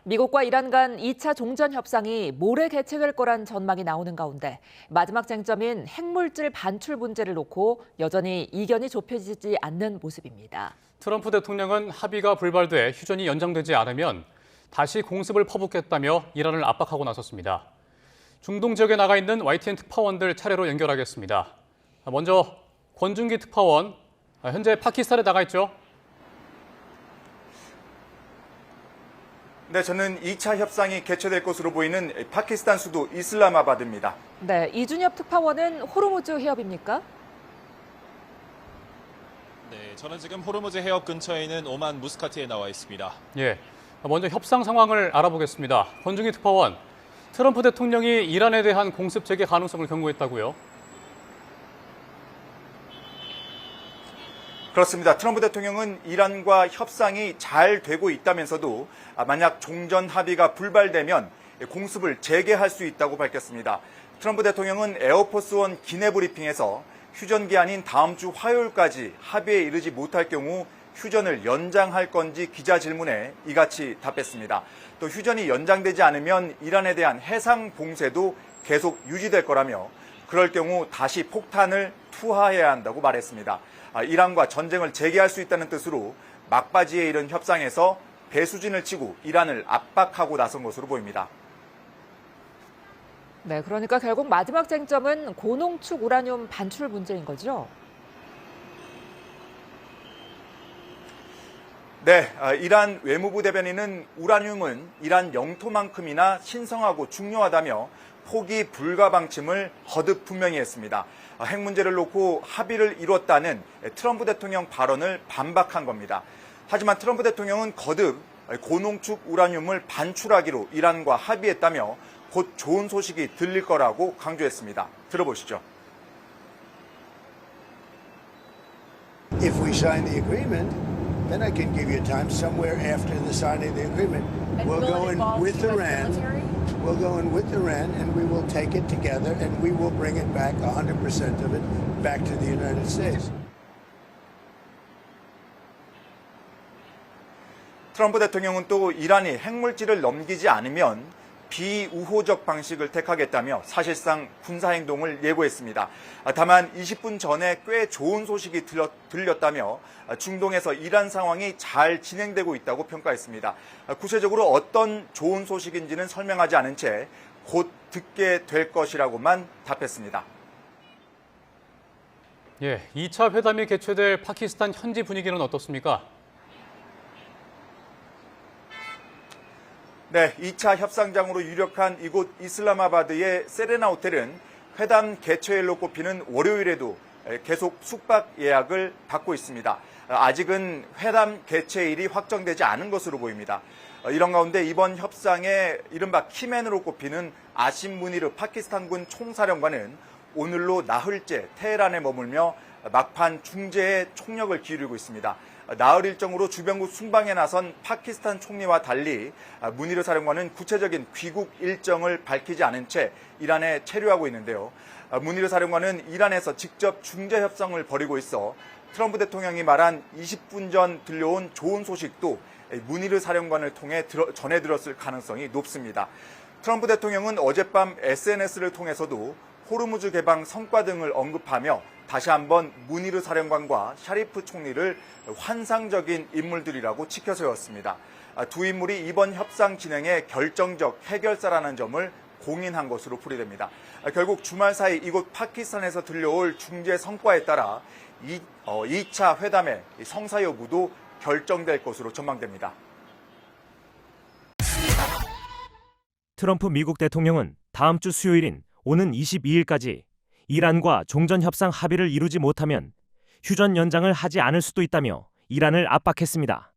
미국과 이란 간 2차 종전 협상이 모레 개최될 거란 전망이 나오는 가운데 마지막 쟁점인 핵물질 반출 문제를 놓고 여전히 이견이 좁혀지지 않는 모습입니다. 트럼프 대통령은 합의가 불발돼 휴전이 연장되지 않으면 다시 공습을 퍼붓겠다며 이란을 압박하고 나섰습니다. 중동 지역에 나가 있는 YTN 특파원들 차례로 연결하겠습니다. 먼저 권준기 특파원, 현재 파키스탄에 나가 있죠? 네, 저는 2차 협상이 개최될 것으로 보이는 파키스탄 수도 이슬라마바드입니다. 네, 이준엽 특파원은 호르무즈 해협입니까? 네, 저는 지금 호르무즈 해협 근처에 있는 오만 무스카트에 나와 있습니다. 예, 먼저 협상 상황을 알아보겠습니다. 권준기 특파원, 트럼프 대통령이 이란에 대한 공습 재개 가능성을 경고했다고요? 그렇습니다. 트럼프 대통령은 이란과 협상이 잘 되고 있다면서도 만약 종전 합의가 불발되면 공습을 재개할 수 있다고 밝혔습니다. 트럼프 대통령은 에어포스원 기내 브리핑에서 휴전 기한인 다음 주 화요일까지 합의에 이르지 못할 경우 휴전을 연장할 건지 기자 질문에 이같이 답했습니다. 또 휴전이 연장되지 않으면 이란에 대한 해상 봉쇄도 계속 유지될 거라며 그럴 경우 다시 폭탄을 투하해야 한다고 말했습니다. 이란과 전쟁을 재개할 수 있다는 뜻으로 막바지에 이른 협상에서 배수진을 치고 이란을 압박하고 나선 것으로 보입니다. 네, 그러니까 결국 마지막 쟁점은 고농축 우라늄 반출 문제인 거죠? 네, 이란 외무부 대변인은 우라늄은 이란 영토만큼이나 신성하고 중요하다며 포기 불가 방침을 거듭 분명히 했습니다. 핵 문제를 놓고 합의를 이뤘다는 트럼프 대통령 발언을 반박한 겁니다. 하지만 트럼프 대통령은 거듭 고농축 우라늄을 반출하기로 이란과 합의했다며 곧 좋은 소식이 들릴 거라고 강조했습니다. 들어보시죠. If we sign the agreement, then I can give you time somewhere after the signing of the agreement. We'll go in with Iran. We'll go in with Iran and we will take it together and we will bring it back, 100% of it, back to the United States. 트럼프 대통령은 또 이란이 핵물질을 넘기지 않으면 비우호적 방식을 택하겠다며 사실상 군사행동을 예고했습니다. 다만 20분 전에 꽤 좋은 소식이 들렸다며 중동에서 이란 상황이 잘 진행되고 있다고 평가했습니다. 구체적으로 어떤 좋은 소식인지는 설명하지 않은 채 곧 듣게 될 것이라고만 답했습니다. 예, 2차 회담이 개최될 파키스탄 현지 분위기는 어떻습니까? 네, 2차 협상장으로 유력한 이곳 이슬라마바드의 세레나 호텔은 회담 개최일로 꼽히는 월요일에도 계속 숙박 예약을 받고 있습니다. 아직은 회담 개최일이 확정되지 않은 것으로 보입니다. 이런 가운데 이번 협상에 이른바 키맨으로 꼽히는 아심 무니르 파키스탄군 총사령관은 오늘로 나흘째 테헤란에 머물며 막판 중재에 총력을 기울이고 있습니다. 나흘 일정으로 주변국 순방에 나선 파키스탄 총리와 달리 무니르 사령관은 구체적인 귀국 일정을 밝히지 않은 채 이란에 체류하고 있는데요. 무니르 사령관은 이란에서 직접 중재 협상을 벌이고 있어 트럼프 대통령이 말한 20분 전 들려온 좋은 소식도 무니르 사령관을 통해 전해 들었을 가능성이 높습니다. 트럼프 대통령은 어젯밤 SNS를 통해서도 호르무즈 개방 성과 등을 언급하며 다시 한번 무니르 사령관과 샤리프 총리를 환상적인 인물들이라고 치켜세웠습니다. 두 인물이 이번 협상 진행의 결정적 해결사라는 점을 공인한 것으로 풀이됩니다. 결국 주말 사이 이곳 파키스탄에서 들려올 중재 성과에 따라 2차 회담의 성사 여부도 결정될 것으로 전망됩니다. 트럼프 미국 대통령은 다음 주 수요일인 오는 22일까지 이란과 종전협상 합의를 이루지 못하면 휴전 연장을 하지 않을 수도 있다며 이란을 압박했습니다.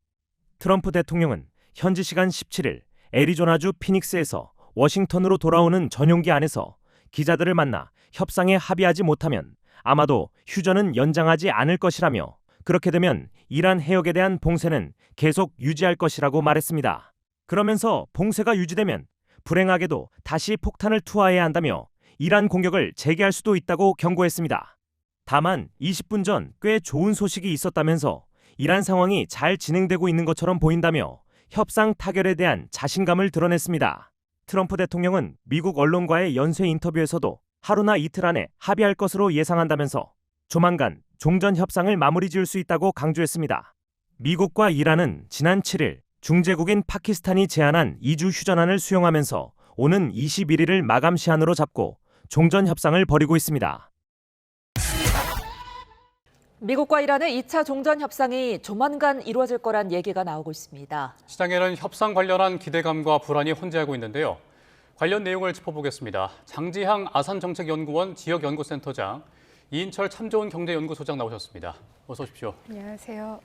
트럼프 대통령은 현지 시간 17일 애리조나주 피닉스에서 워싱턴으로 돌아오는 전용기 안에서 기자들을 만나 협상에 합의하지 못하면 아마도 휴전은 연장하지 않을 것이라며 그렇게 되면 이란 해역에 대한 봉쇄는 계속 유지할 것이라고 말했습니다. 그러면서 봉쇄가 유지되면 불행하게도 다시 폭탄을 투하해야 한다며 이란 공격을 재개할 수도 있다고 경고했습니다. 다만 20분 전 꽤 좋은 소식이 있었다면서 이란 상황이 잘 진행되고 있는 것처럼 보인다며 협상 타결에 대한 자신감을 드러냈습니다. 트럼프 대통령은 미국 언론과의 연쇄 인터뷰에서도 하루나 이틀 안에 합의할 것으로 예상한다면서 조만간 종전 협상을 마무리 지을 수 있다고 강조했습니다. 미국과 이란은 지난 7일 중재국인 파키스탄이 제안한 2주 휴전안을 수용하면서 오는 21일을 마감 시한으로 잡고 종전 협상을 벌이고 있습니다. 미국과 이란의 2차 종전 협상이 조만간 이루어질 거란 얘기가 나오고 있습니다. 시장에는 협상 관련한 기대감과 불안이 혼재하고 있는데요. 관련 내용을 짚어보겠습니다. 장지향 아산정책연구원 지역연구센터장, 이인철 참좋은 경제연구소장 나오셨습니다. 어서 오십시오. 안녕하세요.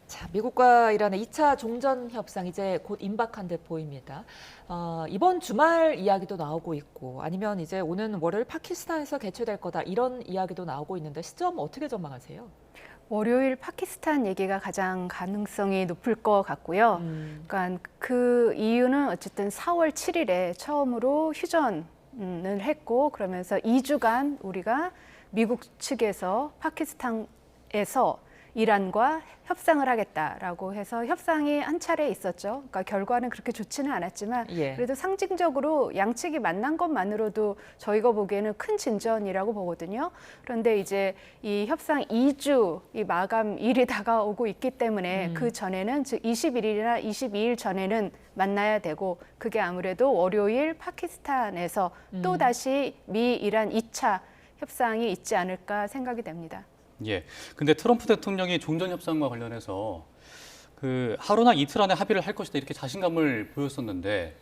자, 미국과 이란의 2차 종전 협상 이제 곧 임박한 듯 보입니다. 이번 주말 이야기도 나오고 있고 아니면 이제 오는 월요일 파키스탄에서 개최될 거다 이런 이야기도 나오고 있는데 시점 어떻게 전망하세요? 월요일 파키스탄 얘기가 가장 가능성이 높을 것 같고요. 그러니까 그 이유는 어쨌든 4월 7일에 처음으로 휴전을 했고 그러면서 2주간 우리가 미국 측에서 파키스탄에서 이란과 협상을 하겠다라고 해서 협상이 한 차례 있었죠. 그러니까 결과는 그렇게 좋지는 않았지만 그래도 상징적으로 양측이 만난 것만으로도 저희가 보기에는 큰 진전이라고 보거든요. 그런데 이제 이 협상 2주 이 마감일이 다가오고 있기 때문에 그 전에는 즉 21일이나 22일 전에는 만나야 되고 그게 아무래도 월요일 파키스탄에서 또 다시 미 이란 2차 협상이 있지 않을까 생각이 됩니다. 예. 근데 트럼프 대통령이 종전 협상과 관련해서 그 하루나 이틀 안에 합의를 할 것이다 이렇게 자신감을 보였었는데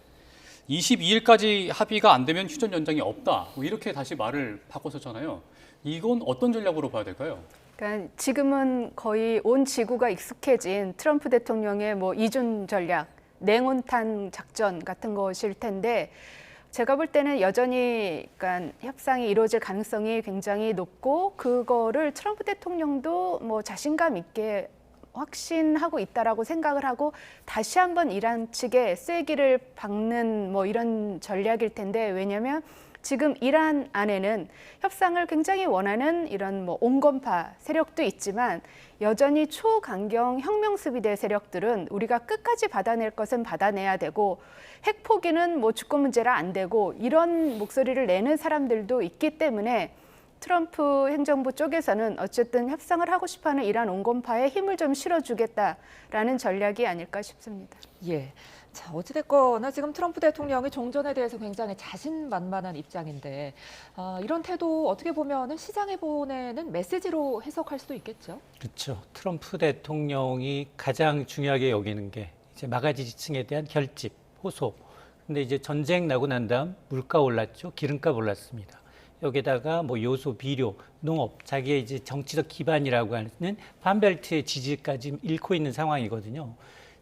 22일까지 합의가 안 되면 휴전 연장이 없다. 뭐 이렇게 다시 말을 바꿨었잖아요. 이건 어떤 전략으로 봐야 될까요? 그러니까 지금은 거의 온 지구가 익숙해진 트럼프 대통령의 뭐 이중 전략, 냉온탄 작전 같은 것일 텐데 제가 볼 때는 여전히 그러니까 협상이 이루어질 가능성이 굉장히 높고 그거를 트럼프 대통령도 뭐 자신감 있게 확신하고 있다라고 생각을 하고 다시 한번 이란 측에 쐐기를 박는 뭐 이런 전략일 텐데 왜냐하면 지금 이란 안에는 협상을 굉장히 원하는 이런 뭐 온건파 세력도 있지만 여전히 초강경 혁명수비대 세력들은 우리가 끝까지 받아낼 것은 받아내야 되고 핵 포기는 뭐 주권 문제라 안 되고 이런 목소리를 내는 사람들도 있기 때문에 트럼프 행정부 쪽에서는 어쨌든 협상을 하고 싶어하는 이란 온건파에 힘을 좀 실어주겠다라는 전략이 아닐까 싶습니다. 예. 자, 어찌됐거나 지금 트럼프 대통령이 종전에 대해서 굉장히 자신만만한 입장인데 이런 태도 어떻게 보면 시장에 보내는 메시지로 해석할 수도 있겠죠. 그렇죠. 트럼프 대통령이 가장 중요하게 여기는 게 이제 마가지 지층에 대한 결집, 호소. 근데 이제 전쟁 나고 난 다음 물가 올랐죠. 기름값 올랐습니다. 여기다가 뭐 요소, 비료, 농업, 자기의 이제 정치적 기반이라고 하는 판벨트의 지지까지 잃고 있는 상황이거든요.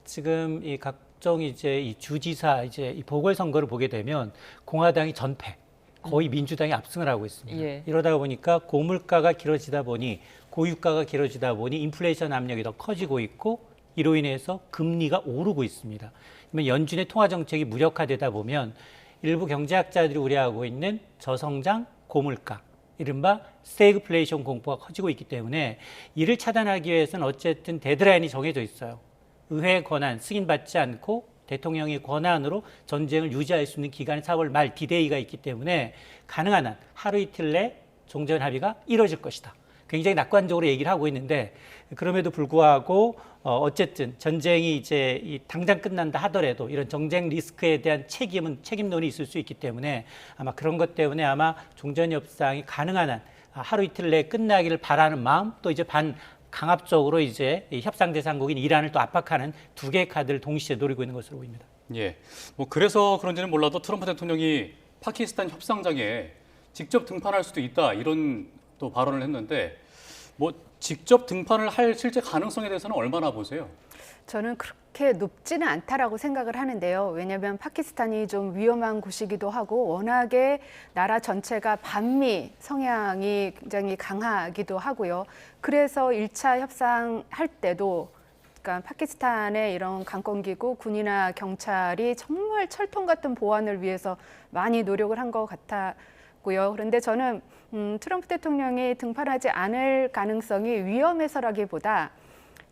지금 이 각종 이제 이 주지사 이제 이 보궐선거를 보게 되면 공화당이 전패, 거의 민주당이 압승을 하고 있습니다. 예. 이러다 보니까 고물가가 길어지다 보니 고유가가 길어지다 보니 인플레이션 압력이 더 커지고 있고 이로 인해서 금리가 오르고 있습니다. 그러면 연준의 통화 정책이 무력화되다 보면 일부 경제학자들이 우려하고 있는 저성장, 고물가, 이른바 스태그플레이션 공포가 커지고 있기 때문에 이를 차단하기 위해서는 어쨌든 데드라인이 정해져 있어요. 의회 권한 승인받지 않고 대통령의 권한으로 전쟁을 유지할 수 있는 기간이 4월 말 디데이가 있기 때문에 가능한 한 하루 이틀 내 종전 합의가 이뤄질 것이다. 굉장히 낙관적으로 얘기를 하고 있는데 그럼에도 불구하고 어쨌든 전쟁이 이제 당장 끝난다 하더라도 이런 정쟁 리스크에 대한 책임론이 있을 수 있기 때문에 아마 그런 것 때문에 아마 종전 협상이 가능한 한 하루 이틀 내에 끝나기를 바라는 마음 또 이제 강압적으로 이제 협상 대상국인 이란을 또 압박하는 두 개의 카드를 동시에 노리고 있는 것으로 보입니다. 예. 뭐 그래서 그런지는 몰라도 트럼프 대통령이 파키스탄 협상장에 직접 등판할 수도 있다 이런 또 발언을 했는데 뭐 직접 등판을 할 실제 가능성에 대해서는 얼마나 보세요? 저는 그렇게 높지는 않다라고 생각을 하는데요. 왜냐하면 파키스탄이 좀 위험한 곳이기도 하고 워낙에 나라 전체가 반미 성향이 굉장히 강하기도 하고요. 그래서 1차 협상할 때도 그러니까 파키스탄의 이런 강권기구, 군이나 경찰이 정말 철통 같은 보안을 위해서 많이 노력을 한 것 같았고요. 그런데 저는 트럼프 대통령이 등판하지 않을 가능성이 위험해서라기보다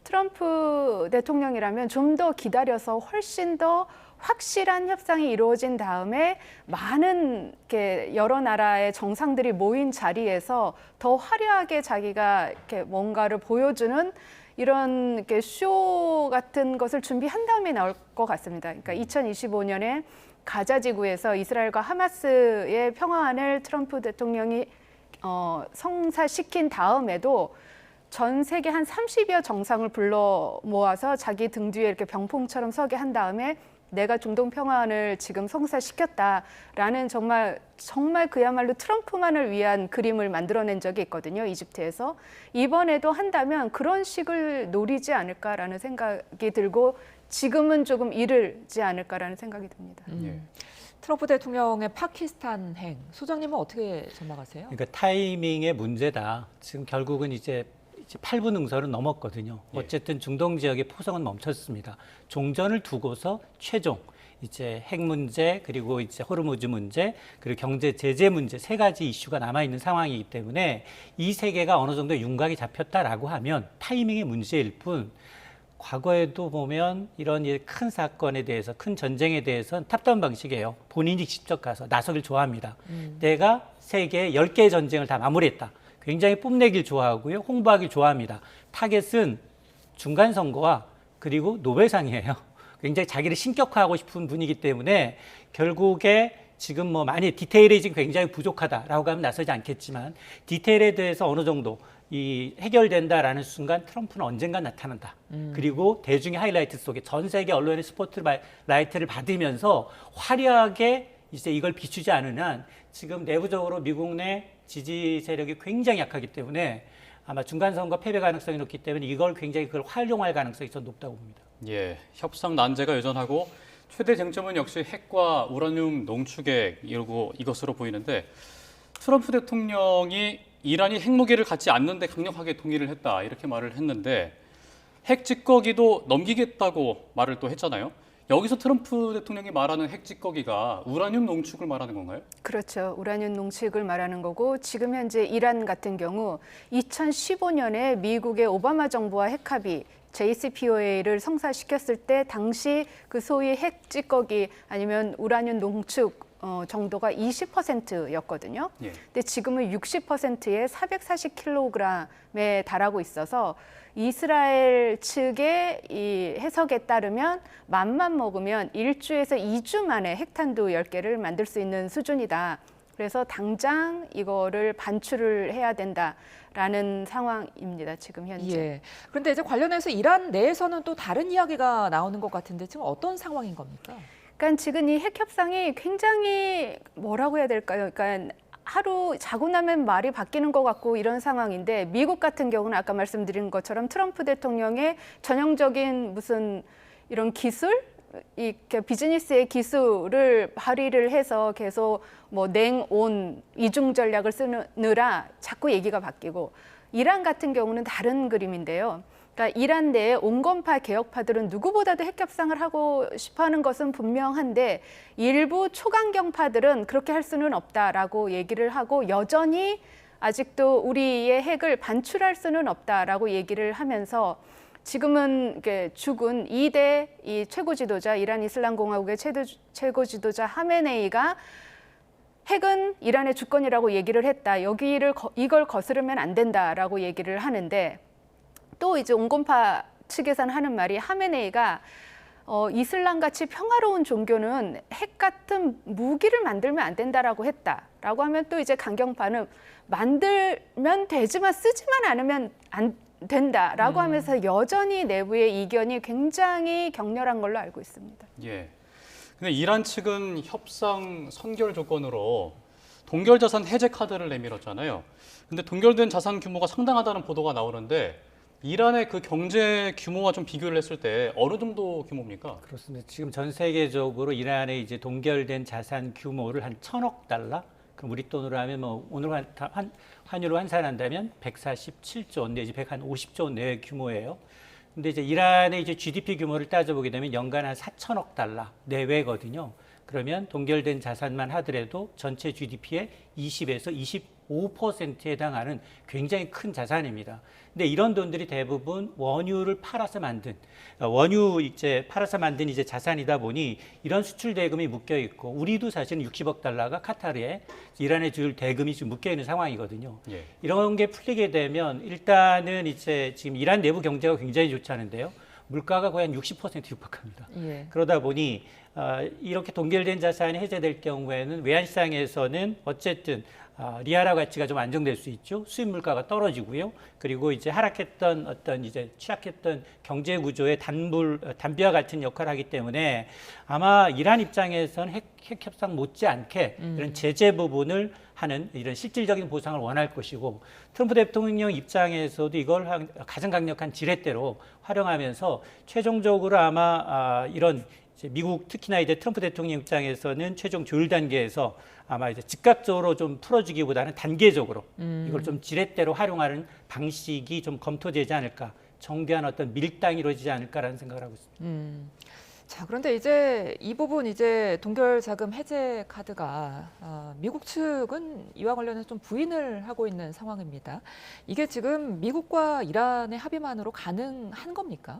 트럼프 대통령이라면 좀 더 기다려서 훨씬 더 확실한 협상이 이루어진 다음에 많은 이렇게 여러 나라의 정상들이 모인 자리에서 더 화려하게 자기가 이렇게 뭔가를 보여주는 이런 이렇게 쇼 같은 것을 준비한 다음에 나올 것 같습니다. 그러니까 2025년에 가자 지구에서 이스라엘과 하마스의 평화안을 트럼프 대통령이 성사시킨 다음에도 전 세계 한 30여 정상을 불러 모아서 자기 등 뒤에 이렇게 병풍처럼 서게 한 다음에 내가 중동 평화안을 지금 성사시켰다라는 정말 그야말로 트럼프만을 위한 그림을 만들어낸 적이 있거든요. 이집트에서. 이번에도 한다면 그런 식을 노리지 않을까라는 생각이 들고 지금은 조금 이르지 않을까라는 생각이 듭니다. 트럼프 대통령의 파키스탄 행, 소장님은 어떻게 전망하세요? 그러니까 타이밍의 문제다. 지금 결국은 이제 8분 응설은 넘었거든요. 어쨌든 중동 지역의 포성은 멈췄습니다. 종전을 두고서 최종 이제 핵 문제 그리고 이제 호르무즈 문제 그리고 경제 제재 문제 세 가지 이슈가 남아 있는 상황이기 때문에 이 세 개가 어느 정도 윤곽이 잡혔다라고 하면 타이밍의 문제일 뿐. 과거에도 보면 이런 큰 사건에 대해서 큰 전쟁에 대해서는 탑다운 방식이에요. 본인이 직접 가서 나서길 좋아합니다. 내가 세계 10개의 전쟁을 다 마무리했다. 굉장히 뽐내길 좋아하고요. 홍보하길 좋아합니다. 타겟은 중간선거와 그리고 노벨상이에요. 굉장히 자기를 신격화하고 싶은 분이기 때문에 결국에 지금 뭐 많이 디테일이 지금 굉장히 부족하다라고 하면 나서지 않겠지만 디테일에 대해서 어느 정도 이 해결된다라는 순간 트럼프는 언젠가 나타난다. 그리고 대중의 하이라이트 속에 전 세계 언론의 스포트라이트를 받으면서 화려하게 이제 이걸 비추지 않은 한 지금 내부적으로 미국 내 지지 세력이 굉장히 약하기 때문에 아마 중간선거 패배 가능성이 높기 때문에 그걸 활용할 가능성이 좀 높다고 봅니다. 예, 협상 난제가 여전하고 최대 쟁점은 역시 핵과 우라늄 농축액 이것으로 보이는데 트럼프 대통령이 이란이 핵무기를 갖지 않는데 강력하게 동의를 했다 이렇게 말을 했는데 핵 찌꺼기도 넘기겠다고 말을 또 했잖아요. 여기서 트럼프 대통령이 말하는 핵 찌꺼기가 우라늄 농축을 말하는 건가요? 그렇죠. 우라늄 농축을 말하는 거고 지금 현재 이란 같은 경우 2015년에 미국의 오바마 정부와 핵합의 JCPOA를 성사시켰을 때 당시 그 소위 핵 찌꺼기 아니면 우라늄 농축 정도가 20%였거든요. 근데 지금은 60%에 440kg에 달하고 있어서 이스라엘 측의 이 해석에 따르면 맘만 먹으면 1주에서 2주 만에 핵탄두 10개를 만들 수 있는 수준이다. 그래서 당장 이거를 반출을 해야 된다라는 상황입니다. 지금 현재. 예. 그런데 이제 관련해서 이란 내에서는 또 다른 이야기가 나오는 것 같은데 지금 어떤 상황인 겁니까? 그러니까 지금 이 핵 협상이 굉장히 뭐라고 해야 될까요? 그러니까 하루 자고 나면 말이 바뀌는 것 같고 이런 상황인데 미국 같은 경우는 아까 말씀드린 것처럼 트럼프 대통령의 전형적인 무슨 이런 기술, 이렇게 비즈니스의 기술을 발휘를 해서 계속 뭐 냉온 이중 전략을 쓰느라 자꾸 얘기가 바뀌고 이란 같은 경우는 다른 그림인데요. 그러니까 이란 내의 온건파 개혁파들은 누구보다도 핵 협상을 하고 싶어하는 것은 분명한데 일부 초강경파들은 그렇게 할 수는 없다라고 얘기를 하고 여전히 아직도 우리의 핵을 반출할 수는 없다라고 얘기를 하면서 지금은 죽은 2대 이 최고 지도자 이란 이슬람 공화국의 최고 지도자 하메네이가 핵은 이란의 주권이라고 얘기를 했다. 이걸 거스르면 안 된다라고 얘기를 하는데 또 이제 온건파 측에서는 하는 말이 하메네이가 이슬람같이 평화로운 종교는 핵 같은 무기를 만들면 안 된다라고 했다라고 하면 또 이제 강경파는 만들면 되지만 쓰지만 않으면 안 된다라고 하면서 여전히 내부의 이견이 굉장히 격렬한 걸로 알고 있습니다. 예. 근데 이란 측은 협상 선결 조건으로 동결 자산 해제 카드를 내밀었잖아요. 근데 동결된 자산 규모가 상당하다는 보도가 나오는데 이란의 그 경제 규모와 좀 비교를 했을 때 어느 정도 규모입니까? 그렇습니다. 지금 전 세계적으로 이란의 이제 동결된 자산 규모를 한 1,000억 달러? 그럼 우리 돈으로 하면 뭐 오늘 환율로 환산한다면 147조 원 내지 150조 원 내외 규모예요. 근데 이제 이란의 이제 GDP 규모를 따져보게 되면 연간 한 4,000억 달러 내외거든요. 그러면 동결된 자산만 하더라도 전체 GDP의 20에서 25%에 해당하는 굉장히 큰 자산입니다. 근데 이런 돈들이 대부분 원유를 팔아서 만든 팔아서 만든 이제 자산이다 보니 이런 수출 대금이 묶여 있고 우리도 사실은 60억 달러가 카타르에 이란에 줄 대금이 지금 묶여 있는 상황이거든요. 예. 이런 게 풀리게 되면 일단은 이제 지금 이란 내부 경제가 굉장히 좋지 않은데요. 물가가 거의 한 60% 육박합니다. 예. 그러다 보니 이렇게 동결된 자산이 해제될 경우에는 외환시장에서는 어쨌든 리아라 가치가 좀 안정될 수 있죠. 수입 물가가 떨어지고요. 그리고 이제 하락했던 이제 취약했던 경제 구조의 단비와 같은 역할을 하기 때문에 아마 이란 입장에서는 핵 협상 못지않게 이런 제재 부분을 하는 이런 실질적인 보상을 원할 것이고 트럼프 대통령 입장에서도 이걸 가장 강력한 지렛대로 활용하면서 최종적으로 아마 이런 이제 미국 특히나 이제 트럼프 대통령 입장에서는 최종 조율 단계에서 아마 이제 즉각적으로 좀 풀어주기보다는 단계적으로 이걸 좀 지렛대로 활용하는 방식이 좀 검토되지 않을까, 정교한 어떤 밀당이 이루어지지 않을까라는 생각을 하고 있습니다. 자, 그런데 이제 이 부분 이제 동결 자금 해제 카드가 미국 측은 이와 관련해서 좀 부인을 하고 있는 상황입니다. 이게 지금 미국과 이란의 합의만으로 가능한 겁니까?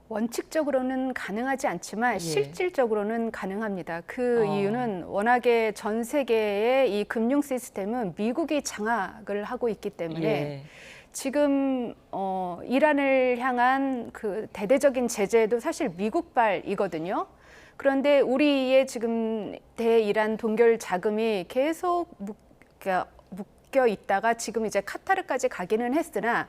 원칙적으로는 가능하지 않지만 예. 실질적으로는 가능합니다. 그 이유는 워낙에 전 세계의 이 금융 시스템은 미국이 장악을 하고 있기 때문에 예. 지금 이란을 향한 그 대대적인 제재도 사실 미국발이거든요. 그런데 우리의 지금 대이란 동결 자금이 계속 묶여 있다가 지금 이제 카타르까지 가기는 했으나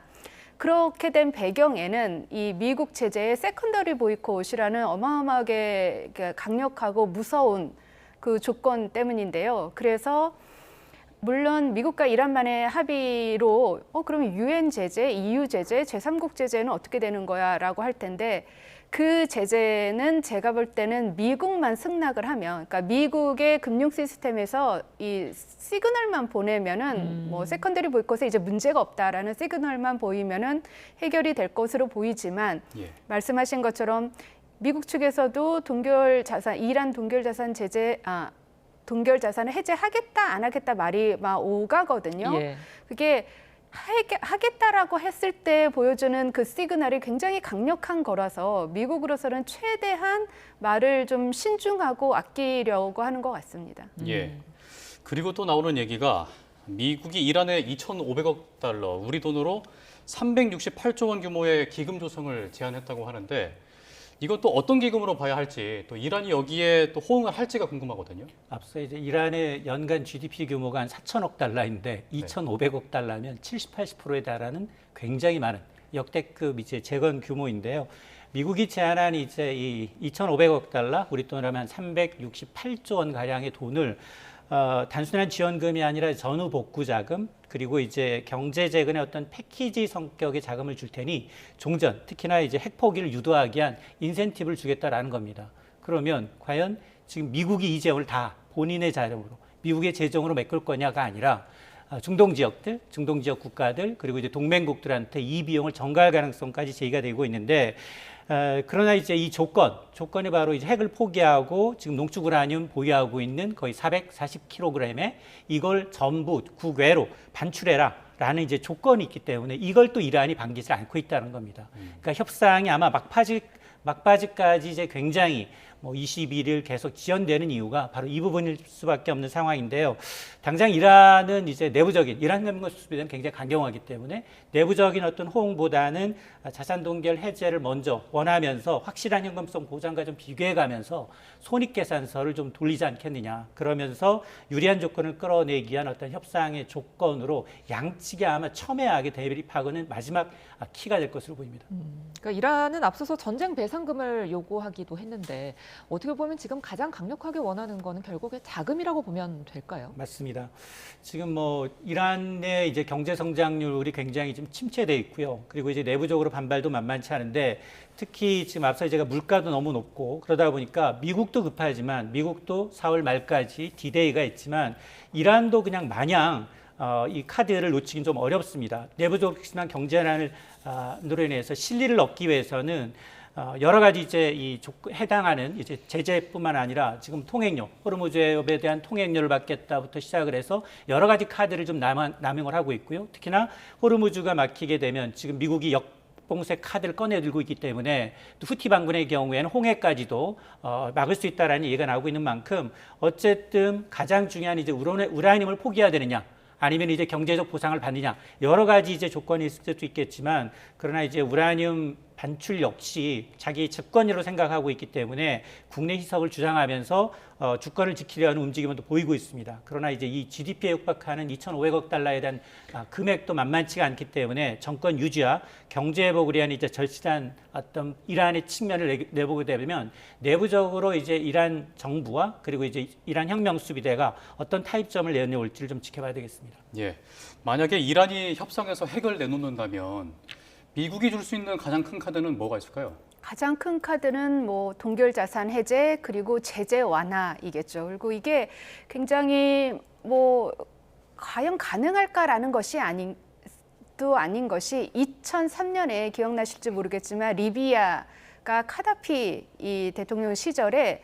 그렇게 된 배경에는 이 미국 제재의 세컨더리 보이콧이라는 어마어마하게 강력하고 무서운 그 조건 때문인데요. 그래서 물론 미국과 이란만의 합의로 그러면 유엔 제재, EU 제재, 제3국 제재는 어떻게 되는 거야 라고 할 텐데 그 제재는 제가 볼 때는 미국만 승낙을 하면, 그러니까 미국의 금융 시스템에서 이 시그널만 보내면은 뭐 세컨더리 보이콧에 이제 문제가 없다라는 시그널만 보이면은 해결이 될 것으로 보이지만 예. 말씀하신 것처럼 미국 측에서도 이란 동결 자산 제재 동결 자산을 해제하겠다 안 하겠다 말이 막 오가거든요. 예. 그게 하겠다라고 했을 때 보여주는 그 시그널이 굉장히 강력한 거라서 미국으로서는 최대한 말을 좀 신중하고 아끼려고 하는 것 같습니다. 예. 그리고 또 나오는 얘기가 미국이 이란에 2,500억 달러, 우리 돈으로 368조 원 규모의 기금 조성을 제안했다고 하는데 이것도 어떤 기금으로 봐야 할지, 또 이란이 여기에 또 호응을 할지가 궁금하거든요. 앞서 이제 이란의 연간 GDP 규모가 한 4천억 달러인데 2,500억 달러면 70, 80%에 달하는 굉장히 많은 역대급 이제 재건 규모인데요. 미국이 제안한 이제 이 2,500억 달러, 우리 돈으로 하면 368조 원 가량의 돈을 단순한 지원금이 아니라 전후 복구 자금, 그리고 이제 경제 재건의 어떤 패키지 성격의 자금을 줄 테니 종전, 특히나 이제 핵 포기를 유도하기 위한 인센티브를 주겠다라는 겁니다. 그러면 과연 지금 미국이 이 재원을 다 본인의 자금으로, 미국의 재정으로 메꿀 거냐가 아니라 중동 지역들, 중동 지역 국가들, 그리고 이제 동맹국들한테 이 비용을 전가할 가능성까지 제기가 되고 있는데, 그러나 이제 이 조건이 바로 이제 핵을 포기하고 지금 농축 우라늄 보유하고 있는 거의 440kg의 이걸 전부 국외로 반출해라라는 이제 조건이 있기 때문에 이걸 또 이란이 반기지 않고 있다는 겁니다. 그러니까 협상이 아마 막바지까지 이제 굉장히 21일 계속 지연되는 이유가 바로 이 부분일 수밖에 없는 상황인데요. 당장 이란은 이제 내부적인 이란 금융 수습에 대한 굉장히 강경하기 때문에 내부적인 어떤 호응보다는 자산 동결 해제를 먼저 원하면서 확실한 현금성 보장과 좀 비교해가면서 손익계산서를 좀 돌리지 않겠느냐. 그러면서 유리한 조건을 끌어내기 위한 어떤 협상의 조건으로 양측이 아마 첨예하게 대립하고는 마지막 키가 될 것으로 보입니다. 그러니까 이란은 앞서서 전쟁 배상금을 요구하기도 했는데 어떻게 보면 지금 가장 강력하게 원하는 거는 결국에 자금이라고 보면 될까요? 맞습니다. 지금 이란의 이제 경제 성장률이 굉장히 좀 침체돼 있고요. 그리고 이제 내부적으로 반발도 만만치 않은데 특히 지금 앞서 제가 물가도 너무 높고 그러다 보니까 미국도 급하지만 미국도 4월 말까지 디데이가 있지만 이란도 그냥 마냥 이 카드를 놓치긴 좀 어렵습니다. 내부적으로 경제난을 인해서 실리를 얻기 위해서는 여러 가지 이제 해당하는 이제 제재뿐만 아니라 지금 통행료, 호르무즈 해협에 대한 통행료를 받겠다부터 시작을 해서 여러 가지 카드를 좀 남용을 하고 있고요. 특히나 호르무즈가 막히게 되면 지금 미국이 역봉쇄 카드를 꺼내들고 있기 때문에 또 후티 반군의 경우에는 홍해까지도 막을 수 있다라는 얘기가 나오고 있는 만큼 어쨌든 가장 중요한 이제 우라늄을 포기해야 되느냐. 아니면 이제 경제적 보상을 받느냐 여러 가지 이제 조건이 있을 수도 있겠지만 그러나 이제 우라늄 반출 역시 자기 주권으로 생각하고 있기 때문에 국내 희석을 주장하면서 주권을 지키려는 움직임은 또 보이고 있습니다. 그러나 이제 이 GDP에 육박하는 2,500억 달러에 대한 금액도 만만치가 않기 때문에 정권 유지와 경제 회복을 위한 이제 절실한 어떤 이란의 측면을 내보게 되면 내부적으로 이제 이란 정부와 그리고 이제 이란 혁명수비대가 어떤 타협점을 내놓을지를 좀 지켜봐야 되겠습니다. 예, 만약에 이란이 협상에서 핵을 내놓는다면 미국이 줄 수 있는 가장 큰 카드는 뭐가 있을까요? 가장 큰 카드는 뭐 동결 자산 해제 그리고 제재 완화이겠죠. 그리고 이게 굉장히 뭐 과연 가능할까라는 것이 아닌 것이 2003년에 기억나실지 모르겠지만 리비아가 카다피 이 대통령 시절에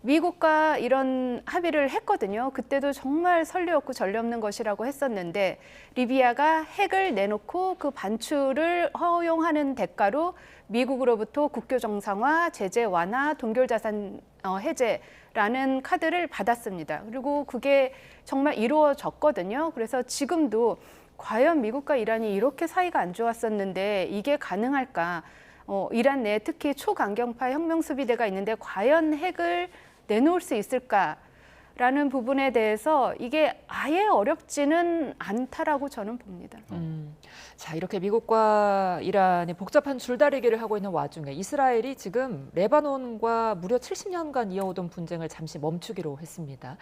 미국과 이런 합의를 했거든요. 그때도 정말 선리 없고 전례 없는 것이라고 했었는데 리비아가 핵을 내놓고 그 반출을 허용하는 대가로 미국으로부터 국교 정상화, 제재 완화, 동결 자산 해제라는 카드를 받았습니다. 그리고 그게 정말 이루어졌거든요. 그래서 지금도 과연 미국과 이란이 이렇게 사이가 안 좋았었는데 이게 가능할까? 이란 내에 특히 초강경파 혁명수비대가 있는데 과연 핵을 내놓을 수 있을까라는 부분에 대해서 이게 아예 어렵지는 않다라고 저는 봅니다. 자, 이렇게 미국과 이란이 복잡한 줄다리기를 하고 있는 와중에 이스라엘이 지금 레바논과 무려 70년간 이어오던 분쟁을 잠시 멈추기로 했습니다.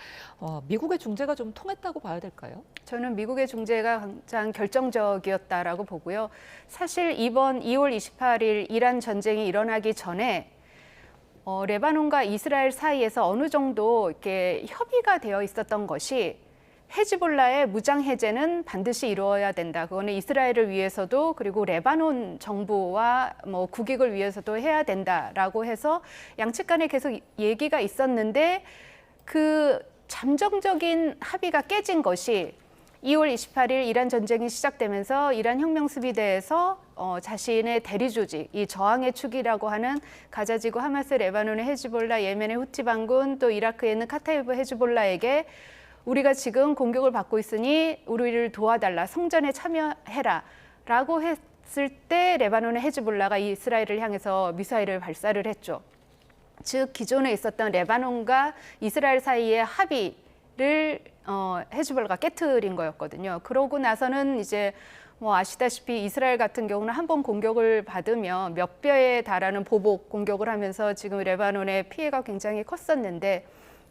미국의 중재가 좀 통했다고 봐야 될까요? 저는 미국의 중재가 가장 결정적이었다라고 보고요. 사실 이번 2월 28일 이란 전쟁이 일어나기 전에 레바논과 이스라엘 사이에서 어느 정도 이렇게 협의가 되어 있었던 것이 헤즈볼라의 무장 해제는 반드시 이루어야 된다. 그거는 이스라엘을 위해서도 그리고 레바논 정부와 뭐 국익을 위해서도 해야 된다라고 해서 양측 간에 계속 얘기가 있었는데 그 잠정적인 합의가 깨진 것이 2월 28일 이란 전쟁이 시작되면서 이란 혁명수비대에서 자신의 대리 조직, 이 저항의 축이라고 하는 가자지구 하마스, 레바논의 헤즈볼라, 예멘의 후티 반군, 또 이라크에 있는 카타이브 헤즈볼라에게 우리가 지금 공격을 받고 있으니 우리를 도와달라, 성전에 참여해라 라고 했을 때 레바논의 헤즈볼라가 이스라엘을 향해서 미사일을 발사를 했죠. 즉 기존에 있었던 레바논과 이스라엘 사이의 합의를 헤즈볼라가 깨트린 거였거든요. 그러고 나서는 이제 뭐 아시다시피 이스라엘 같은 경우는 한 번 공격을 받으면 몇 배에 달하는 보복 공격을 하면서 지금 레바논의 피해가 굉장히 컸었는데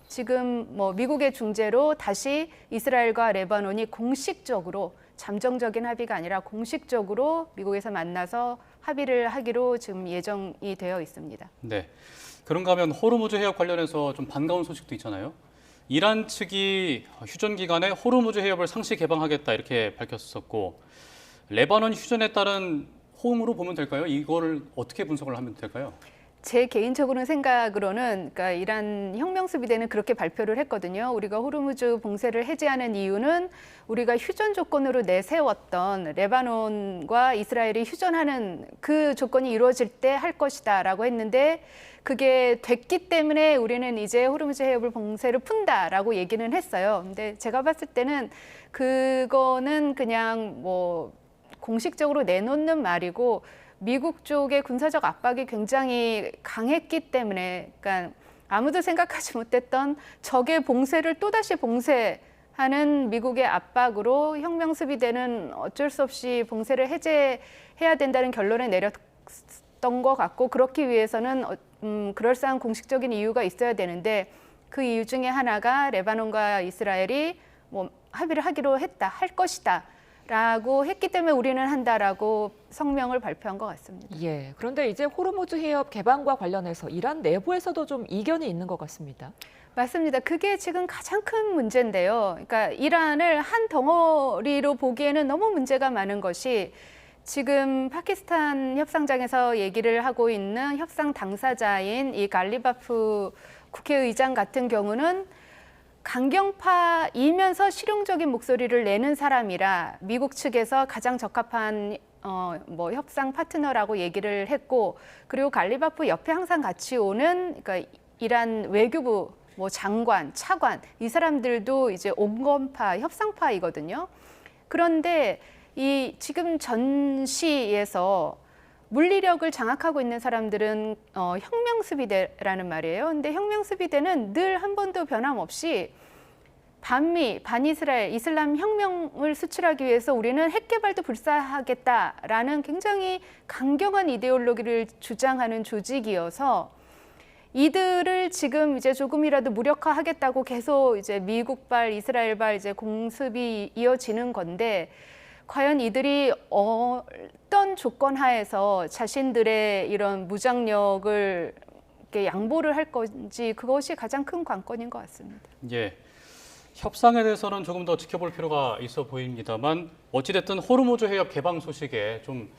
지금 뭐 미국의 중재로 다시 이스라엘과 레바논이 공식적으로 잠정적인 합의가 아니라 공식적으로 미국에서 만나서 합의를 하기로 지금 예정이 되어 있습니다. 네. 그런가 하면 호르무즈 해협 관련해서 좀 반가운 소식도 있잖아요. 이란 측이 휴전 기간에 호르무즈 해협을 상시 개방하겠다 이렇게 밝혔었고 레바논 휴전에 따른 호응으로 보면 될까요? 이거를 어떻게 분석을 하면 될까요? 제 개인적으로는 생각으로는 그러니까 이란 혁명수비대는 그렇게 발표를 했거든요. 우리가 호르무즈 봉쇄를 해제하는 이유는 우리가 휴전 조건으로 내세웠던 레바논과 이스라엘이 휴전하는 그 조건이 이루어질 때 할 것이다라고 했는데 그게 됐기 때문에 우리는 이제 호르무즈 해협을 봉쇄를 푼다라고 얘기는 했어요. 근데 제가 봤을 때는 그거는 그냥 뭐 공식적으로 내놓는 말이고 미국 쪽의 군사적 압박이 굉장히 강했기 때문에 그러니까 아무도 생각하지 못했던 적의 봉쇄를 또다시 봉쇄하는 미국의 압박으로 혁명수비대는 어쩔 수 없이 봉쇄를 해제해야 된다는 결론에 내렸던 것 같고 그렇기 위해서는 그럴싸한 공식적인 이유가 있어야 되는데 그 이유 중에 하나가 레바논과 이스라엘이 뭐 합의를 하기로 했다, 할 것이다. 라고 했기 때문에 우리는 한다라고 성명을 발표한 것 같습니다. 예. 그런데 이제 호르무즈 해협 개방과 관련해서 이란 내부에서도 좀 이견이 있는 것 같습니다. 맞습니다. 그게 지금 가장 큰 문제인데요. 그러니까 이란을 한 덩어리로 보기에는 너무 문제가 많은 것이 지금 파키스탄 협상장에서 얘기를 하고 있는 협상 당사자인 이 갈리바프 국회의장 같은 경우는 강경파이면서 실용적인 목소리를 내는 사람이라 미국 측에서 가장 적합한 협상 파트너라고 얘기를 했고, 그리고 갈리바프 옆에 항상 같이 오는 그러니까 이란 외교부 장관, 차관 이 사람들도 이제 온건파, 협상파이거든요. 그런데 이 지금 전시에서 물리력을 장악하고 있는 사람들은 혁명수비대라는 말이에요. 근데 혁명수비대는 늘 한 번도 변함없이 반미, 반이스라엘, 이슬람 혁명을 수출하기 위해서 우리는 핵 개발도 불사하겠다라는 굉장히 강경한 이데올로기를 주장하는 조직이어서 이들을 지금 이제 조금이라도 무력화하겠다고 계속 이제 미국발, 이스라엘발 이제 공습이 이어지는 건데, 과연 이들이 어떤 조건 하에서 자신들의 이런 무장력을 이렇게 양보를 할 건지, 그것이 가장 큰 관건인 것 같습니다. 예. 협상에 대해서는 조금 더 지켜볼 필요가 있어 보입니다만 어찌됐든 호르무즈 해협 개방 소식에 좀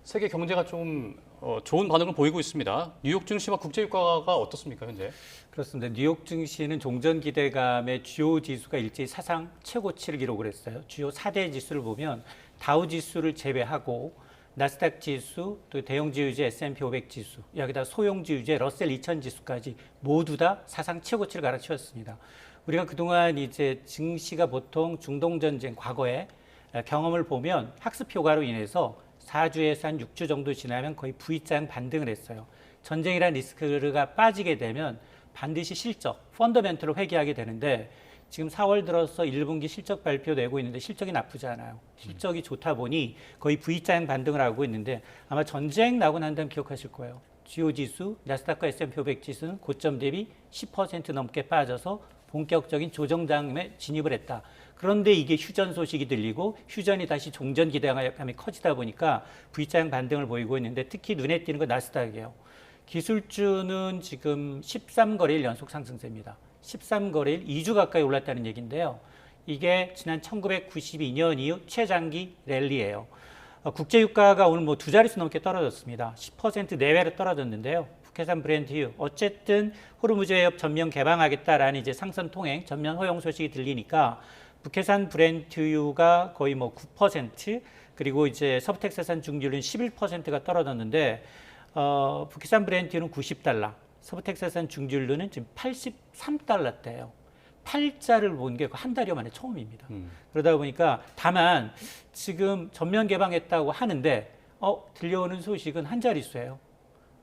세계 경제가 좀 좋은 반응을 보이고 있습니다. 뉴욕 증시와 국제 유가가 어떻습니까, 현재? 그렇습니다. 뉴욕 증시는 종전 기대감의 주요 지수가 일제히 사상 최고치를 기록을 했어요. 주요 4대 지수를 보면 다우 지수를 제외하고 나스닥 지수, 또 대형 지수제 S&P 500 지수, 여기다 소형 지수제 러셀 2000 지수까지 모두 다 사상 최고치를 갈아치웠습니다. 우리가 그동안 이제 증시가 보통 중동 전쟁 과거에 경험을 보면 학습 효과로 인해서 4주에서 한 6주 정도 지나면 거의 V자형 반등을 했어요. 전쟁이라는 리스크가 빠지게 되면 반드시 실적, 펀더멘털로 회귀하게 되는데, 지금 4월 들어서 1분기 실적 발표 내고 있는데 실적이 나쁘지 않아요. 실적이 좋다 보니 거의 V자형 반등을 하고 있는데, 아마 전쟁 나고 난 다음 기억하실 거예요. 주요 지수, 나스닥과 S&P 500 지수는 고점 대비 10% 넘게 빠져서 본격적인 조정장에 진입을 했다. 그런데 이게 휴전 소식이 들리고 휴전이 다시 종전 기대감이 커지다 보니까 V자형 반등을 보이고 있는데, 특히 눈에 띄는 건 나스닥이에요. 기술주는 지금 13거래일 연속 상승세입니다. 13거래일 2주 가까이 올랐다는 얘기인데요. 이게 지난 1992년 이후 최장기 랠리예요. 국제유가가 오늘 두 자릿수 넘게 떨어졌습니다. 10% 내외로 떨어졌는데요. 북해산 브렌트유, 어쨌든 호르무즈 해협 전면 개방하겠다라는 이제 상선 통행 전면 허용 소식이 들리니까 북해산 브렌트유가 거의 9%, 그리고 이제 서부텍사스산 중진유는 11%가 떨어졌는데, 북해산 브렌트유는 90달러, 서부텍사스산 중진유는 지금 83달러대예요. 8자를 본 게 한 달여 만에 처음입니다. 그러다 보니까 다만 지금 전면 개방했다고 하는데 들려오는 소식은 한 자릿수예요.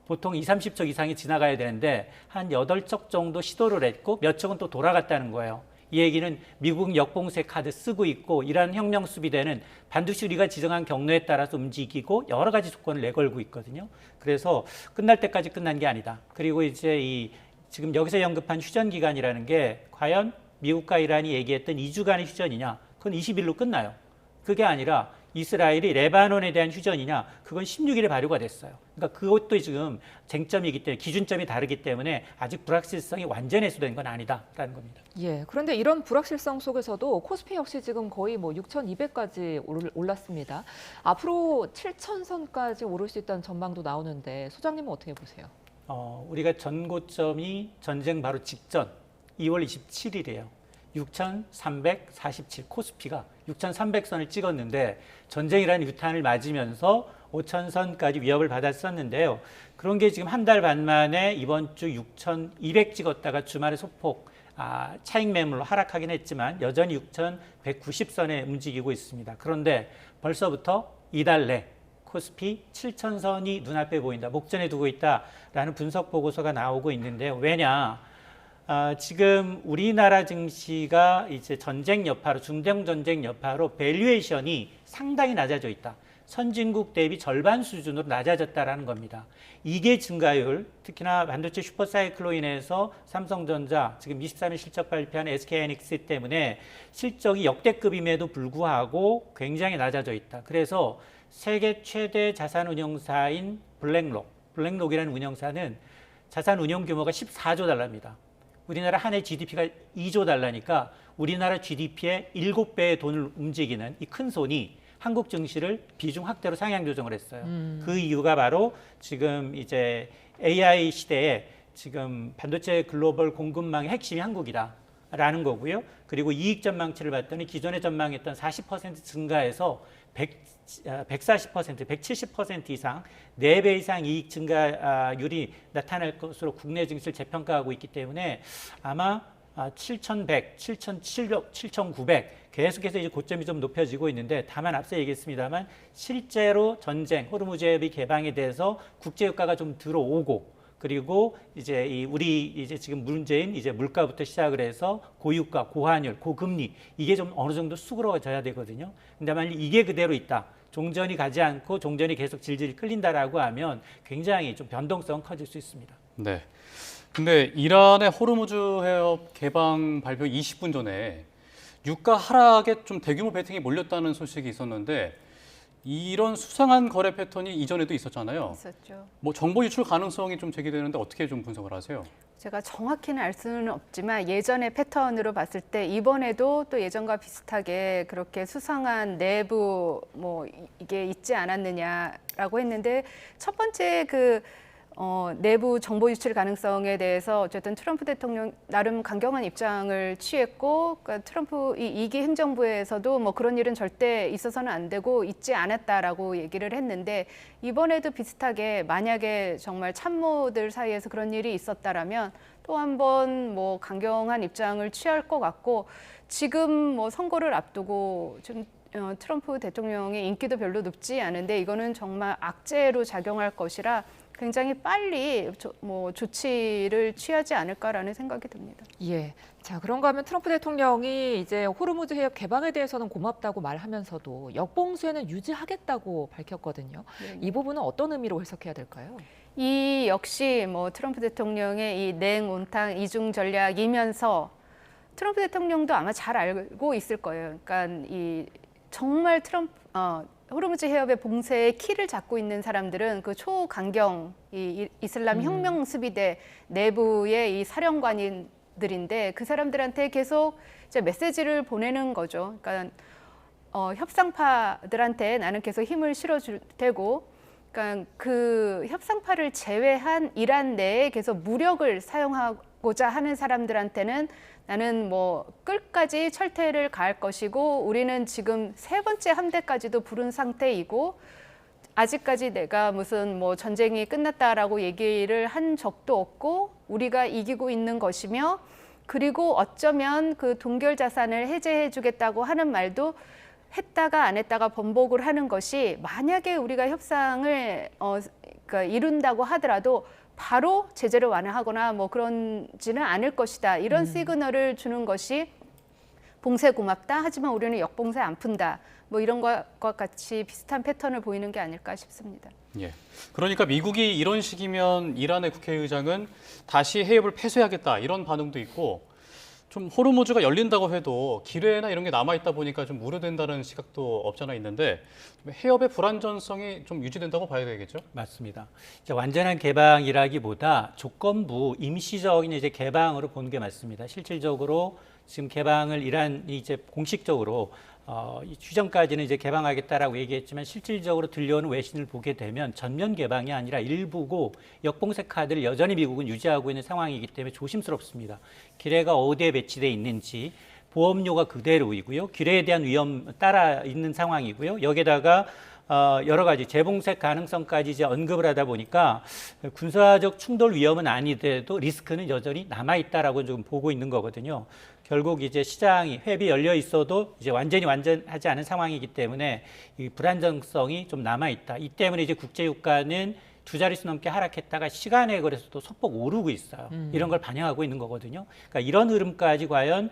보통 20, 30척 이상이 지나가야 되는데 한 8척 정도 시도를 했고 몇 척은 또 돌아갔다는 거예요. 이 얘기는 미국 역봉쇄 카드 쓰고 있고 이란 혁명 수비대는 반드시 우리가 지정한 경로에 따라서 움직이고 여러 가지 조건을 내걸고 있거든요. 그래서 끝날 때까지 끝난 게 아니다. 그리고 이제 지금 여기서 언급한 휴전 기간이라는 게 과연 미국과 이란이 얘기했던 2주간의 휴전이냐? 그건 20일로 끝나요. 그게 아니라 이스라엘이 레바논에 대한 휴전이냐? 그건 16일에 발효가 됐어요. 그러니까 그것도 지금 쟁점이기 때문에 기준점이 다르기 때문에 아직 불확실성이 완전 해소된 건 아니다라는 겁니다. 예. 그런데 이런 불확실성 속에서도 코스피 역시 지금 거의 6,200까지 올랐습니다. 앞으로 7,000선까지 오를 수 있다는 전망도 나오는데 소장님은 어떻게 보세요? 우리가 전고점이 전쟁 바로 직전 2월 27일이에요. 6,347 코스피가 6,300선을 찍었는데 전쟁이라는 유탄을 맞으면서 5,000선까지 위협을 받았었는데요. 그런 게 지금 한 달 반 만에 이번 주 6,200 찍었다가 주말에 소폭 차익 매물로 하락하긴 했지만 여전히 6,190선에 움직이고 있습니다. 그런데 벌써부터 이달 내 코스피 7,000선이 눈앞에 보인다, 목전에 두고 있다라는 분석 보고서가 나오고 있는데요. 왜냐? 지금 우리나라 증시가 이제 전쟁 여파로, 중동 전쟁 여파로 밸류에이션이 상당히 낮아져 있다. 선진국 대비 절반 수준으로 낮아졌다라는 겁니다. 이게 증가율, 특히나 반도체 슈퍼사이클로 인해서 삼성전자 지금 23일 실적 발표한 SK하이닉스 때문에 실적이 역대급임에도 불구하고 굉장히 낮아져 있다. 그래서 세계 최대 자산운용사인 블랙록이라는 운용사는 자산 운용 규모가 14조 달러입니다. 우리나라 한 해 GDP가 2조 달러니까 우리나라 GDP의 7배의 돈을 움직이는 이 큰 손이 한국 증시를 비중 확대로 상향 조정을 했어요. 그 이유가 바로 지금 이제 AI 시대에 지금 반도체 글로벌 공급망의 핵심이 한국이다라는 거고요. 그리고 이익 전망치를 봤더니 기존에 전망했던 40% 증가에서 140%, 170% 이상, 4배 이상 이익 증가율이 나타날 것으로 국내 증시를 재평가하고 있기 때문에 아마 7,100, 7,700, 7,900 계속해서 이제 고점이 좀 높여지고 있는데, 다만 앞서 얘기했습니다만 실제로 전쟁, 호르무즈 해협이 개방에 대해서 국제 유가가 좀 들어오고, 그리고 이제 우리 이제 지금 문제인 이제 물가부터 시작을 해서 고유가, 고환율, 고금리, 이게 좀 어느 정도 수그러져야 되거든요. 근데 만약 이게 그대로 있다, 종전이 가지 않고 종전이 계속 질질 끌린다라고 하면 굉장히 좀 변동성 커질 수 있습니다. 네. 근데 이란의 호르무즈 해협 개방 발표 20분 전에 유가 하락에 좀 대규모 베팅이 몰렸다는 소식이 있었는데, 이런 수상한 거래 패턴이 이전에도 있었잖아요. 있었죠. 뭐 정보 유출 가능성이 좀 제기되는데 어떻게 좀 분석을 하세요? 제가 정확히는 알 수는 없지만 예전의 패턴으로 봤을 때 이번에도 또 예전과 비슷하게 그렇게 수상한 내부 뭐 이게 있지 않았느냐라고 했는데, 첫 번째 내부 정보 유출 가능성에 대해서 어쨌든 트럼프 대통령 나름 강경한 입장을 취했고, 그러니까 트럼프 이 2기 행정부에서도 뭐 그런 일은 절대 있어서는 안 되고 있지 않았다라고 얘기를 했는데, 이번에도 비슷하게 만약에 정말 참모들 사이에서 그런 일이 있었다라면 또 한 번 뭐 강경한 입장을 취할 것 같고, 지금 뭐 선거를 앞두고 지금 트럼프 대통령의 인기도 별로 높지 않은데 이거는 정말 악재로 작용할 것이라 굉장히 빨리 조치를 취하지 않을까라는 생각이 듭니다. 예. 자, 그런가 하면 트럼프 대통령이 이제 호르무즈 해협 개방에 대해서는 고맙다고 말하면서도 역봉쇄는 유지하겠다고 밝혔거든요. 네. 이 부분은 어떤 의미로 해석해야 될까요? 이 역시 뭐 트럼프 대통령의 이 냉온탕 이중 전략이면서 트럼프 대통령도 아마 잘 알고 있을 거예요. 그러니까 이 정말 호르무즈 해협의 봉쇄의 키를 잡고 있는 사람들은 그 초강경 이슬람 혁명 수비대 내부의 이 사령관들인데, 그 사람들한테 계속 이제 메시지를 보내는 거죠. 그러니까 협상파들한테 나는 계속 힘을 실어줄 테고, 그러니까 그 협상파를 제외한 이란 내에 계속 무력을 사용하고자 하는 사람들한테는 나는 뭐 끝까지 철퇴를 가할 것이고, 우리는 지금 3번째 함대까지도 부른 상태이고, 아직까지 내가 무슨 뭐 전쟁이 끝났다라고 얘기를 한 적도 없고, 우리가 이기고 있는 것이며, 그리고 어쩌면 그 동결 자산을 해제해 주겠다고 하는 말도 했다가 안 했다가 번복을 하는 것이, 만약에 우리가 협상을 그러니까 이룬다고 하더라도 바로 제재를 완화하거나 뭐 그런지는 않을 것이다. 이런 시그널을 주는 것이 봉쇄 고맙다, 하지만 우리는 역봉쇄 안 푼다, 뭐 이런 것과 같이 비슷한 패턴을 보이는 게 아닐까 싶습니다. 예. 그러니까 미국이 이런 식이면 이란의 국회의장은 다시 해협을 폐쇄하겠다, 이런 반응도 있고, 좀 호르무즈가 열린다고 해도 기뢰나 이런 게 남아있다 보니까 좀 우려된다는 시각도 없잖아 있는데, 해협의 불안전성이 좀 유지된다고 봐야 되겠죠? 맞습니다. 이제 완전한 개방이라기보다 조건부 임시적인 이제 개방으로 보는 게 맞습니다. 실질적으로 지금 개방을 이란이 이제 공식적으로 휴전까지는 이제 개방하겠다라고 얘기했지만, 실질적으로 들려오는 외신을 보게 되면 전면 개방이 아니라 일부고 역봉쇄 카드를 여전히 미국은 유지하고 있는 상황이기 때문에 조심스럽습니다. 기뢰가 어디에 배치돼 있는지, 보험료가 그대로이고요, 기뢰에 대한 위험 따라 있는 상황이고요, 여기다가 여러 가지 재봉쇄 가능성까지 이제 언급을 하다 보니까 군사적 충돌 위험은 아니더라도 리스크는 여전히 남아 있다라고 좀 보고 있는 거거든요. 결국 이제 시장이 회비 열려 있어도 이제 완전하지 않은 상황이기 때문에 이 불안정성이 좀 남아 있다. 이 때문에 이제 국제 유가는 2자릿수 넘게 하락했다가 시간에 걸려서 또 소폭 오르고 있어요. 이런 걸 반영하고 있는 거거든요. 그러니까 이런 흐름까지 과연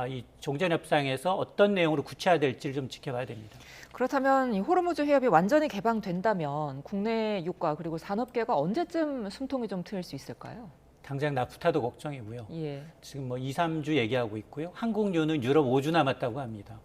이 종전 협상에서 어떤 내용으로 구체화될지를 좀 지켜봐야 됩니다. 그렇다면 이 호르무즈 해협이 완전히 개방된다면 국내 유가 그리고 산업계가 언제쯤 숨통이 좀 트일 수 있을까요? 당장 나프타도 걱정이고요. 예. 지금 뭐 2, 3주 얘기하고 있고요. 한국유는 유럽 5주 남았다고 합니다.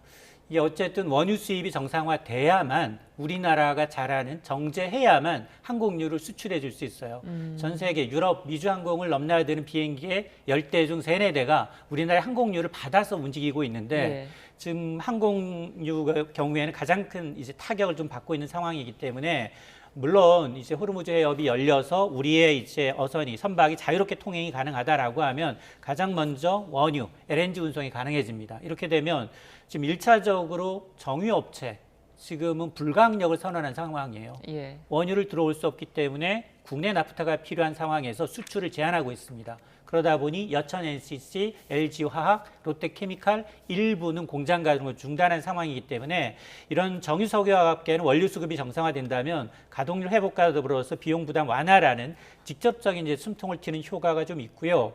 이게 어쨌든 원유 수입이 정상화돼야만 우리나라가 잘하는 정제해야만 항공유를 수출해 줄 수 있어요. 전 세계 유럽 미주항공을 넘나드는 비행기의 10대 중 3, 4대가 우리나라의 항공유를 받아서 움직이고 있는데 네. 지금 항공유 경우에는 가장 큰 이제 타격을 좀 받고 있는 상황이기 때문에 물론 이제 호르무즈 해협이 열려서 우리의 이제 어선이 선박이 자유롭게 통행이 가능하다라고 하면 가장 먼저 원유, LNG 운송이 가능해집니다. 이렇게 되면 지금 1차적으로 정유업체 지금은 불가항력을 선언한 상황이에요. 예. 원유를 들어올 수 없기 때문에 국내 나프타가 필요한 상황에서 수출을 제한하고 있습니다. 그러다 보니 여천 NCC, LG화학, 롯데케미칼 일부는 공장 가동을 중단한 상황이기 때문에 이런 정유석유화학계는 원유 수급이 정상화된다면 가동률 회복과 더불어서 비용 부담 완화라는 직접적인 이제 숨통을 트는 효과가 좀 있고요.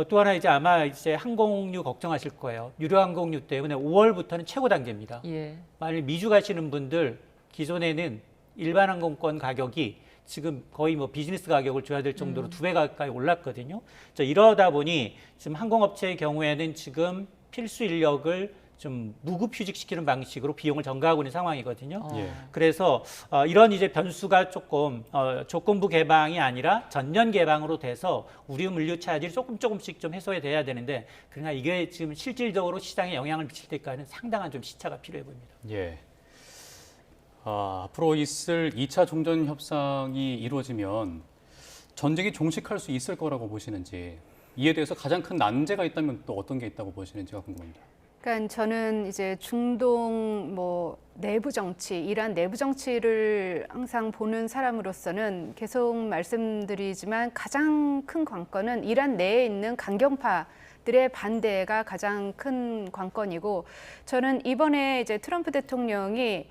또 하나 이제 아마 이제 항공유 걱정하실 거예요. 유료 항공유 때문에 5월부터는 최고 단계입니다. 예. 만일 미주 가시는 분들 기존에는 일반 항공권 가격이 지금 거의 뭐 비즈니스 가격을 줘야 될 정도로 2배 가까이 올랐거든요. 이러다 보니 지금 항공업체의 경우에는 지금 필수 인력을 좀 무급휴직시키는 방식으로 비용을 전가하고 있는 상황이거든요. 예. 그래서 이런 이제 변수가 조금 조건부 개방이 아니라 전면 개방으로 돼서 우리 물류 차질이 조금씩 좀 해소돼야 되는데 그러나 이게 지금 실질적으로 시장에 영향을 미칠 때까지는 상당한 좀 시차가 필요해 보입니다. 예. 앞으로 있을 2차 종전 협상이 이루어지면 전쟁이 종식할 수 있을 거라고 보시는지, 이에 대해서 가장 큰 난제가 있다면 또 어떤 게 있다고 보시는지가 궁금합니다. 그러니까 저는 이제 중동 뭐 내부 정치, 이란 내부 정치를 항상 보는 사람으로서는 계속 말씀드리지만 가장 큰 관건은 이란 내에 있는 강경파들의 반대가 가장 큰 관건이고, 저는 이번에 이제 트럼프 대통령이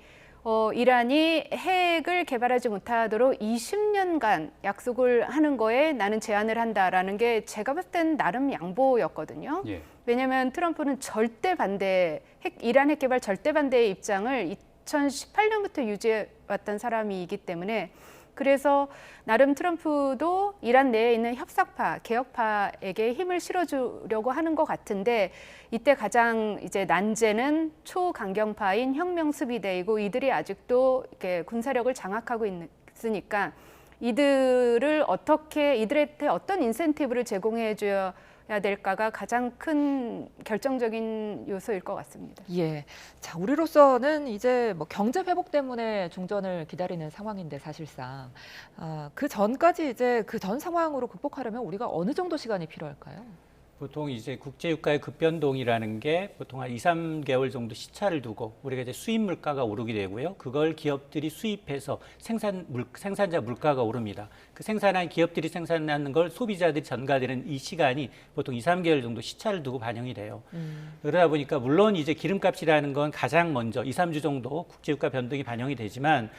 이란이 핵을 개발하지 못하도록 20년간 약속을 하는 거에 나는 제한을 한다라는 게 제가 봤을 땐 나름 양보였거든요. 예. 왜냐하면 트럼프는 절대 반대, 이란 핵 개발 절대 반대의 입장을 2018년부터 유지해왔던 사람이기 때문에, 그래서 나름 트럼프도 이란 내에 있는 협상파, 개혁파에게 힘을 실어주려고 하는 것 같은데, 이때 가장 이제 난제는 초강경파인 혁명수비대이고 이들이 아직도 이렇게 군사력을 장악하고 있으니까 이들을 어떻게, 이들한테 어떤 인센티브를 제공해줘야 될까가 가장 큰 결정적인 요소일 것 같습니다. 예. 자, 우리로서는 이제 뭐 경제 회복 때문에 종전을 기다리는 상황인데 사실상 그 전까지 이제 그 전 상황으로 극복하려면 우리가 어느 정도 시간이 필요할까요? 보통 이제 국제유가의 급변동이라는 게 보통 한 2, 3개월 정도 시차를 두고 우리가 이제 수입 물가가 오르게 되고요. 그걸 기업들이 수입해서 생산자 물가가 오릅니다. 그 생산한 기업들이 생산하는 걸 소비자들이 전가되는 이 시간이 보통 2, 3개월 정도 시차를 두고 반영이 돼요. 그러다 보니까 물론 이제 기름값이라는 건 가장 먼저 2, 3주 정도 국제유가 변동이 반영이 되지만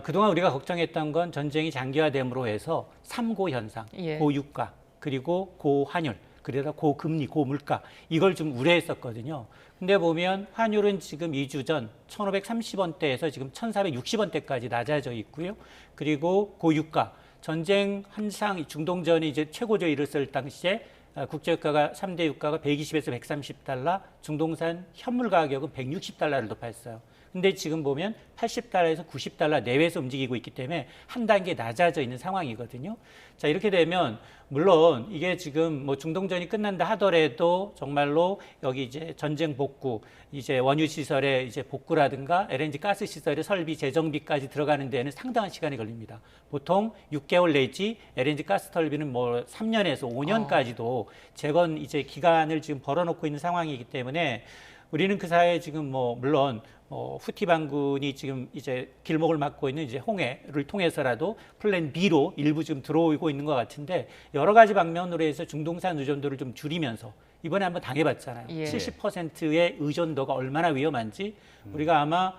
그동안 우리가 걱정했던 건 전쟁이 장기화됨으로 해서 3고 현상, 예. 고유가, 그리고 고환율, 그러다 고금리, 고물가, 이걸 좀 우려했었거든요. 근데 보면 환율은 지금 2주 전 1,530원대에서 지금 1,460원대까지 낮아져 있고요. 그리고 고유가, 전쟁 한상 중동전이 이제 최고조에 이르렀을 당시에 국제유가가 3대 유가가 120에서 130달러, 중동산 현물 가격은 160달러를 높았어요. 근데 지금 보면 80달러에서 90달러 내외에서 움직이고 있기 때문에 한 단계 낮아져 있는 상황이거든요. 자, 이렇게 되면 물론 이게 지금 뭐 중동전이 끝난다 하더라도 정말로 여기 이제 전쟁 복구, 이제 원유 시설의 이제 복구라든가 LNG 가스 시설의 설비 재정비까지 들어가는 데는 상당한 시간이 걸립니다. 보통 6개월 내지 LNG 가스 터비는 뭐 3년에서 5년까지도 재건 이제 기간을 지금 벌어놓고 있는 상황이기 때문에 우리는 그 사이에 지금 뭐 물론 후티 반군이 지금 이제 길목을 막고 있는 이제 홍해를 통해서라도 플랜 B로 일부 지금 들어오고 있는 것 같은데, 여러 가지 방면으로 해서 중동산 의존도를 좀 줄이면서 이번에 한번 당해봤잖아요. 예. 70%의 의존도가 얼마나 위험한지 우리가 아마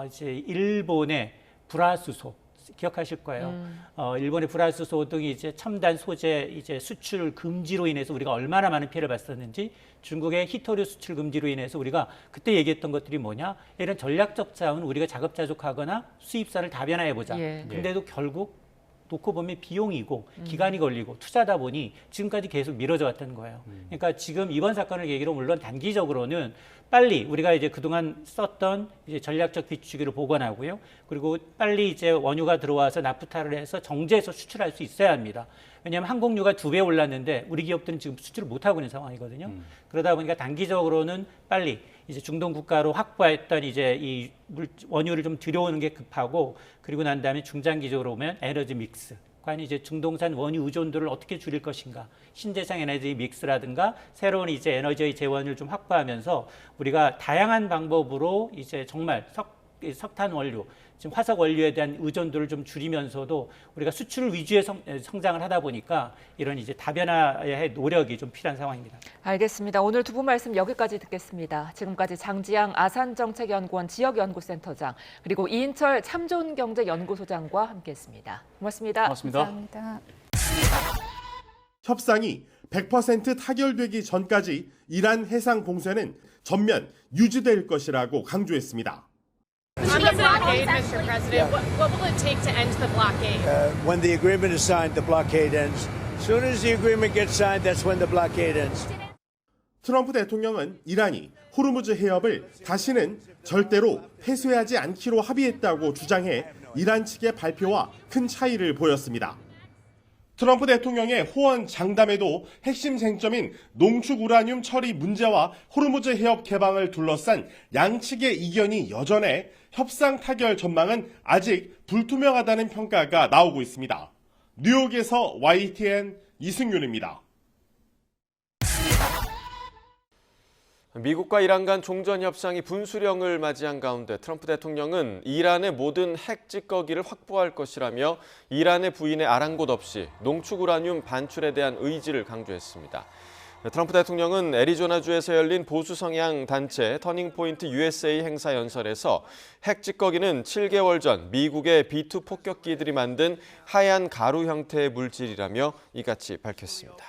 이제 일본의 불화수소 기억하실 거예요. 일본의 불화수소 등이 이제 첨단 소재 이제 수출 금지로 인해서 우리가 얼마나 많은 피해를 봤었는지, 중국의 히토류 수출 금지로 인해서 우리가 그때 얘기했던 것들이 뭐냐? 이런 전략적 자원 우리가 자급자족하거나 수입선을 다변화해보자. 예. 근데도 결국 놓고 보면 비용이고 기간이 걸리고 투자다 보니 지금까지 계속 미뤄져 왔던 거예요. 그러니까 지금 이번 사건을 계기로 물론 단기적으로는 빨리 우리가 이제 그동안 썼던 이제 전략적 비축유를 복원하고요. 그리고 빨리 이제 원유가 들어와서 나프타를 해서 정제해서 수출할 수 있어야 합니다. 왜냐하면 항공료가 2배 올랐는데 우리 기업들은 지금 수출을 못 하고 있는 상황이거든요. 그러다 보니까 단기적으로는 빨리 이제 중동 국가로 확보했던 이제 이 원유를 좀 들여오는 게 급하고, 그리고 난 다음에 중장기적으로 보면 에너지 믹스. 과연 이제 중동산 원유 의존도를 어떻게 줄일 것인가, 신재생 에너지 믹스라든가 새로운 이제 에너지 재원을 좀 확보하면서 우리가 다양한 방법으로 이제 정말 석탄 원료, 지금 화석 원료에 대한 의존도를 좀 줄이면서도 우리가 수출 위주의 성장을 하다 보니까 이런 이제 다변화의 노력이 좀 필요한 상황입니다. 알겠습니다. 오늘 두 분 말씀 여기까지 듣겠습니다. 지금까지 장지양 아산정책연구원 지역연구센터장, 그리고 이인철 참좋은경제연구소장과 함께했습니다. 고맙습니다. 고맙습니다. 감사합니다. 협상이 100% 타결되기 전까지 이란 해상 봉쇄는 전면 유지될 것이라고 강조했습니다. On the blockade, Mr. President, what will it take to end the blockade? When the agreement is signed, the blockade ends. As soon as the agreement gets signed, that's when the blockade ends. 트럼프 대통령은 이란이 호르무즈 해협을 다시는 절대로 폐쇄하지 않기로 합의했다고 주장해 이란 측의 발표와 큰 차이를 보였습니다. 트럼프 대통령의 호언 장담에도 핵심 쟁점인 농축 우라늄 처리 문제와 호르무즈 해협 개방을 둘러싼 양측의 이견이 여전해 협상 타결 전망은 아직 불투명하다는 평가가 나오고 있습니다. 뉴욕에서 YTN 이승윤입니다. 미국과 이란 간 종전 협상이 분수령을 맞이한 가운데 트럼프 대통령은 이란의 모든 핵 찌꺼기를 확보할 것이라며 이란의 부인에 아랑곳 없이 농축 우라늄 반출에 대한 의지를 강조했습니다. 트럼프 대통령은 애리조나주에서 열린 보수 성향 단체 터닝포인트 USA 행사 연설에서 핵 찌꺼기는 7개월 전 미국의 B2 폭격기들이 만든 하얀 가루 형태의 물질이라며 이같이 밝혔습니다.